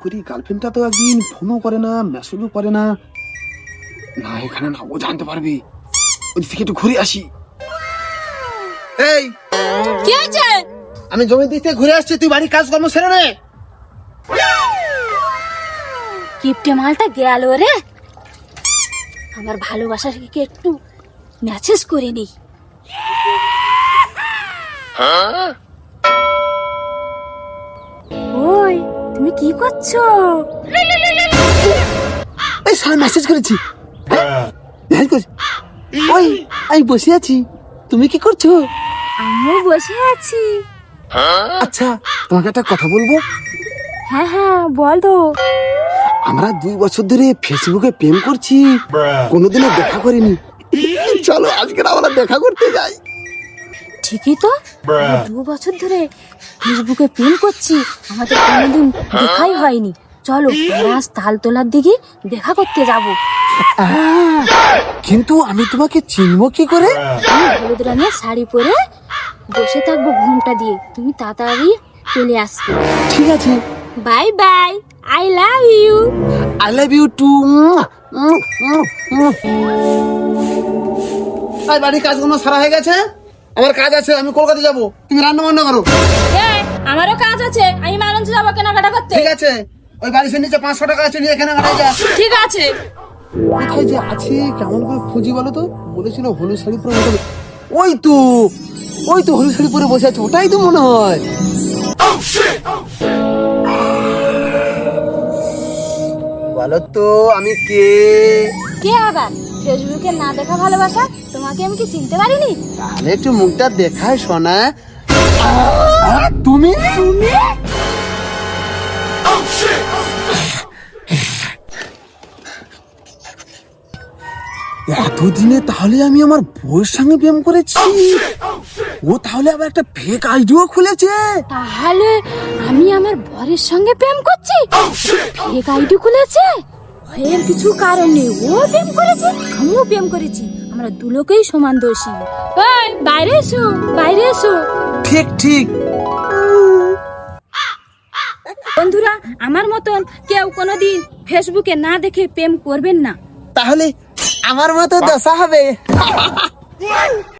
করি, গার্লফ্রেন্ডটা তো একদিন ফোনও করে না, মেসেজও করে না। না এখানে না, ও জানতে পারবে। ওই থেকে একটু ঘুরে আসি। এই কি হয়েছে? আমি জমি দিক থেকে ঘুরে আসছি, তুই বাড়ির কাজকর্ম সেরে নে। কিপটে মালটা গেল রে। আমার ভালোবাসাকে একটু মেসেজ করে নেই। ওই তুমি কি করছো? এই সারা মেসেজ করেছি। মেসেজ করেছি। ওই আমি বসে আছি, তুমি কি করছো? আমিও বসে আছি। আচ্ছা তোমাকে একটা কথা বলবো। হ্যাঁ হ্যাঁ বলো। আমরা 2 বছর ধরে ফেসবুকে প্রেম করছি, কোনোদিনও দেখা করিনি। চলো আজকে আমরা দেখা করতে যাই। ঠিকই তো, 2 বছর ধরে ফেসবুকে প্রেম করছি, আমাদের কোনোদিন দেখাই হয়নি। চলো আজ তালতলার দিকে দেখা করতে যাব। কিন্তু আমি তোমাকে চিনবো কি করে? আমি হলুদ রঙের শাড়ি পরে বসে থাকবো ঘুমটা দিয়ে, তুমি তাড়াতাড়ি চলে আসবে। ঠিক আছে, bye bye, I love you. I love you too. এই বাড়ির কাজগুলো সারা হয়ে গেছে, আমার কাজ আছে, আমি কলকাতা যাব। তুমি রান্না বান্না করো। আমারও কাজ আছে, আমি মালঞ্চ যাবো কেনাকাটা করতে। ঠিক আছে, ওই বাড়ির নিচে 500 টাকা আছে, নিয়ে এখানে কাটাই যা। ঠিক আছে। কোথায় যে আছে, কেমন করে খুঁজি বলো তো? বলেছিল হলুদ শাড়ি পরে বসে। ওই তো হলুদ শাড়ি পরে বসে আছে, ওটাই তো মনে হয়। বলো তো আমি কে? কে আবার? ফেসবুকে না দেখা ভালোবাসা, তোমাকে আমি কি চিনতে পারিনি? তাহলে একটু মুখটা দেখায় শোনা। তুমি এতদিনে তাহলে আমি আমার বউয়ের সঙ্গে প্রেম করেছি। ও তাহলে আবার একটা ফেক আইডিও খুলেছে। তাহলে আমি আমার বরের সঙ্গে প্রেম করছি? ফেক আইডি খুলেছে? এর কিছু কারণ নেই, ও প্রেম করেছে, আমিও প্রেম করেছি, আমরা দুলোকেই সমান দোষী। এই বাইরে এসো, বাইরে এসো। ঠিক বন্ধুরা, আমার মতন কেউ কোনোদিন ফেসবুকে না দেখে প্রেম করবেন না। তাহলে আমার মতো দশা হবে।